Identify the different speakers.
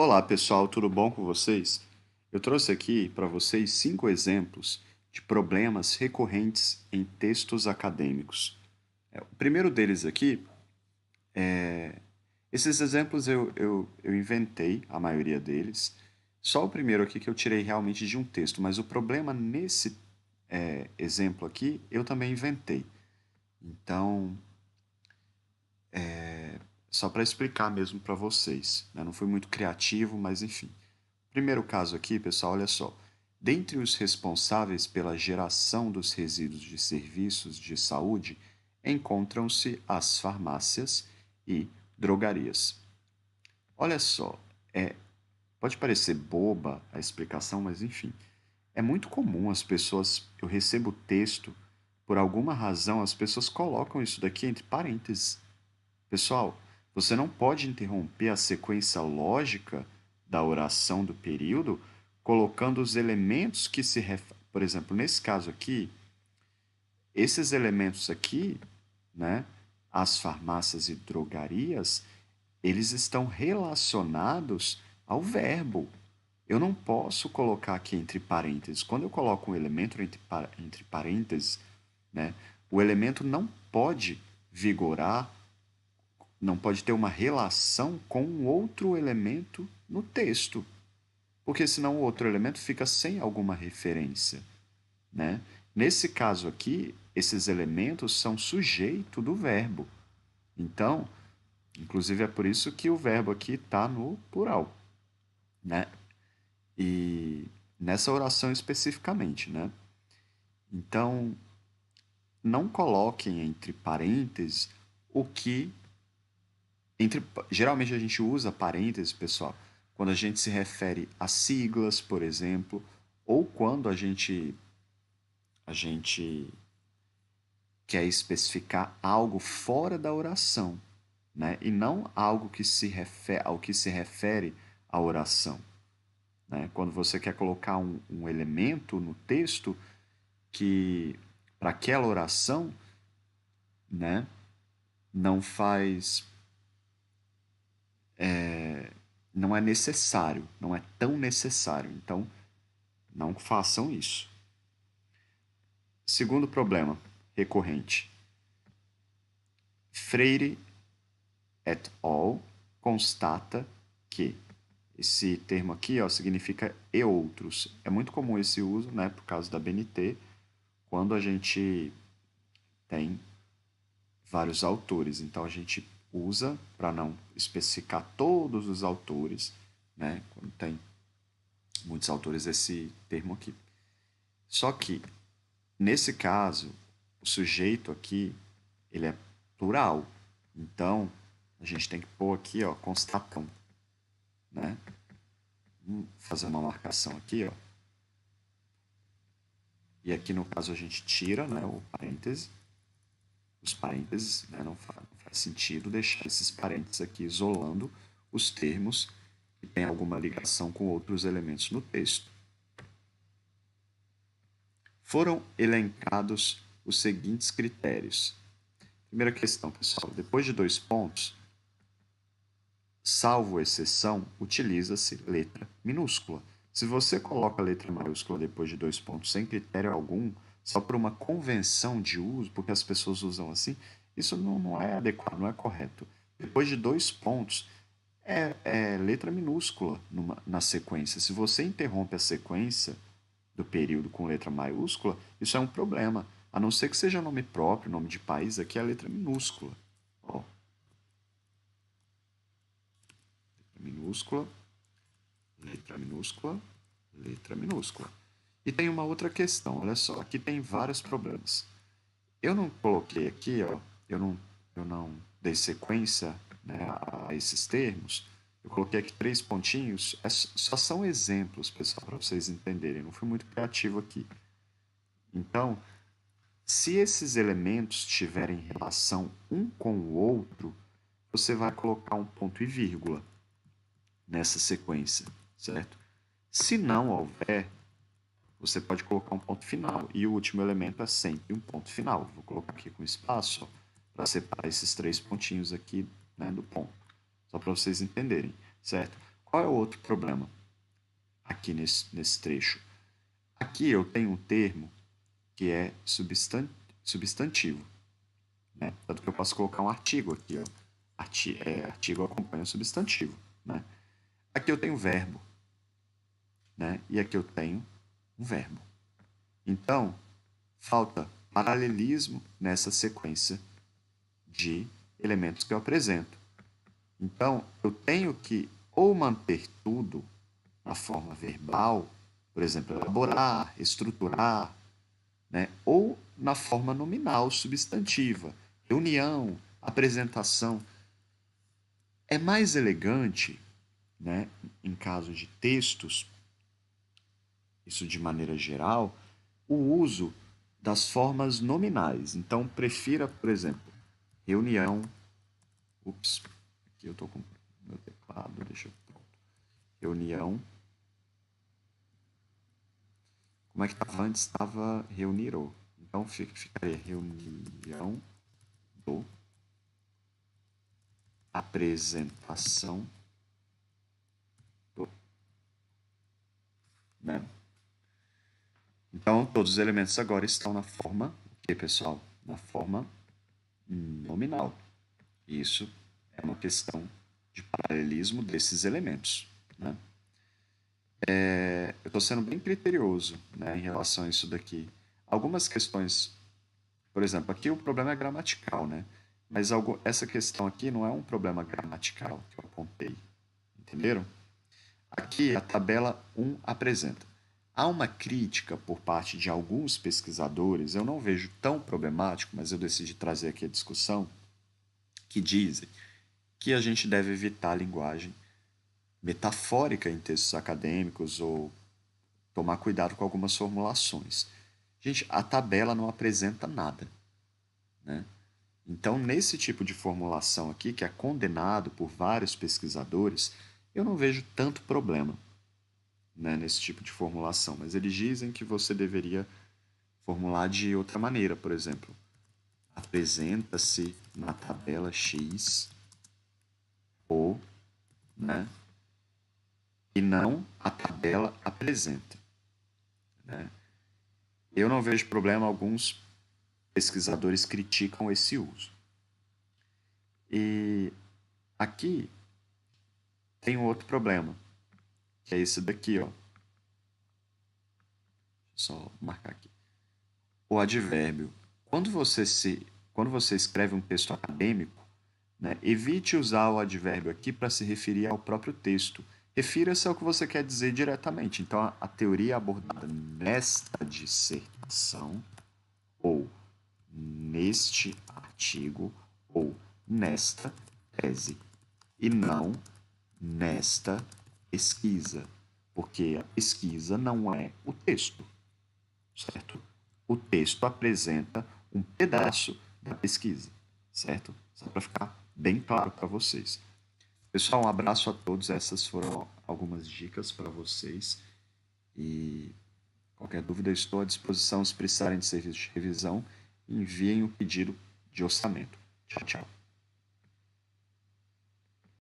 Speaker 1: Olá pessoal, tudo bom com vocês? Eu trouxe aqui para vocês 5 exemplos de problemas recorrentes em textos acadêmicos. O primeiro deles aqui, esses exemplos eu inventei, a maioria deles. Só o primeiro aqui que eu tirei realmente de um texto, mas o problema nesse exemplo aqui eu também inventei. Então, só para explicar mesmo para vocês, né? Não fui muito criativo, mas enfim. Primeiro caso aqui, pessoal, olha só. Dentre os responsáveis pela geração dos resíduos de serviços de saúde, encontram-se as farmácias e drogarias. Olha só, pode parecer boba a explicação, mas enfim. É muito comum as pessoas, eu recebo texto, por alguma razão as pessoas colocam isso daqui entre parênteses. Pessoal, você não pode interromper a sequência lógica da oração do período colocando os elementos que se referem. Por exemplo, nesse caso aqui, esses elementos aqui, né, as farmácias e drogarias, eles estão relacionados ao verbo. Eu não posso colocar aqui entre parênteses. Quando eu coloco um elemento entre parênteses, né, o elemento não pode vigorar, não pode ter uma relação com um outro elemento no texto, porque senão o outro elemento fica sem alguma referência, né? Nesse caso aqui, esses elementos são sujeito do verbo. Então, inclusive é por isso que o verbo aqui está no plural, né? E nessa oração especificamente, né? Então, não coloquem entre parênteses o que entre, geralmente a gente usa parênteses, pessoal, quando a gente se refere a siglas, por exemplo, ou quando a gente quer especificar algo fora da oração, né? E não algo que se refere, ao que se refere à oração, né? Quando você quer colocar um elemento no texto que para aquela oração, né, não faz não é necessário, não é tão necessário. Então, não façam isso. Segundo problema recorrente. Freire et al. Constata que esse termo aqui, ó, significa e outros. É muito comum esse uso, né, por causa da BNT, quando a gente tem vários autores. Então a gente usa para não especificar todos os autores, né, quando tem muitos autores esse termo aqui. Só que nesse caso, o sujeito aqui, ele é plural. Então, a gente tem que pôr aqui, ó, constatam, né? Vamos fazer uma marcação aqui, ó. E aqui, no caso, a gente tira, né, o parêntese. Os parênteses, né, não faz sentido deixar esses parênteses aqui isolando os termos que têm alguma ligação com outros elementos no texto. Foram elencados os seguintes critérios. Primeira questão, pessoal. Depois de 2 pontos, salvo exceção, utiliza-se letra minúscula. Se você coloca a letra maiúscula depois de 2 pontos sem critério algum, só por uma convenção de uso, porque as pessoas usam assim, isso não é adequado, não é correto. Depois de 2 pontos, é letra minúscula na sequência. Se você interrompe a sequência do período com letra maiúscula, isso é um problema. A não ser que seja nome próprio, nome de país, aqui é a letra minúscula. Ó, minúscula, letra minúscula, letra minúscula. E tem uma outra questão, olha só, aqui tem vários problemas. Eu não coloquei aqui, ó, eu não dei sequência, né, a esses termos. Eu coloquei aqui 3 pontinhos, só são exemplos, pessoal, para vocês entenderem. Não fui muito criativo aqui. Então, se esses elementos tiverem relação um com o outro, você vai colocar um ponto e vírgula nessa sequência, certo? Se não houver, você pode colocar um ponto final. E o último elemento é sempre um ponto final. Vou colocar aqui com espaço para separar esses 3 pontinhos aqui, né, do ponto. Só para vocês entenderem, certo? Qual é o outro problema aqui nesse trecho? Aqui eu tenho um termo que é substantivo, né? Tanto que eu posso colocar um artigo aqui, ó. Artigo acompanha o substantivo, né? Aqui eu tenho verbo, né? E aqui eu tenho um verbo. Então, falta paralelismo nessa sequência de elementos que eu apresento. Então, eu tenho que ou manter tudo na forma verbal, por exemplo, elaborar, estruturar, né? Ou na forma nominal, substantiva, reunião, apresentação. É mais elegante, né, em casos de textos, isso de maneira geral, o uso das formas nominais. Então, prefira, por exemplo, reunião. Ups, aqui eu estou com meu teclado, deixa eu. Pronto. Reunião. Como é que estava antes? Estava reunirou. Então, ficaria reunião do apresentação do, né? Então, todos os elementos agora estão na forma, o que, pessoal? Na forma nominal. Isso é uma questão de paralelismo desses elementos, né? Eu estou sendo bem criterioso, né, em relação a isso daqui. Algumas questões, por exemplo, aqui o problema é gramatical, né? Mas essa questão aqui não é um problema gramatical que eu apontei, entenderam? Aqui a tabela 1 apresenta. Há uma crítica por parte de alguns pesquisadores, eu não vejo tão problemático, mas eu decidi trazer aqui a discussão, que dizem que a gente deve evitar a linguagem metafórica em textos acadêmicos ou tomar cuidado com algumas formulações. Gente, a tabela não apresenta nada, né? Então, nesse tipo de formulação aqui, que é condenado por vários pesquisadores, eu não vejo tanto problema, né, nesse tipo de formulação. Mas eles dizem que você deveria formular de outra maneira, por exemplo. Apresenta-se na tabela X o, né, e não a tabela apresenta, né? Eu não vejo problema, alguns pesquisadores criticam esse uso. E aqui tem um outro problema, que é esse daqui, ó. Só marcar aqui. O advérbio. Quando você escreve um texto acadêmico, né, evite usar o advérbio aqui para se referir ao próprio texto. Refira-se ao que você quer dizer diretamente. Então, a teoria abordada nesta dissertação, ou neste artigo, ou nesta tese, e não nesta pesquisa, porque a pesquisa não é o texto, certo? O texto apresenta um pedaço da pesquisa, certo? Só para ficar bem claro para vocês. Pessoal, um abraço a todos. Essas foram algumas dicas para vocês. E qualquer dúvida, eu estou à disposição. Se precisarem de serviço de revisão, enviem o pedido de orçamento. Tchau, tchau.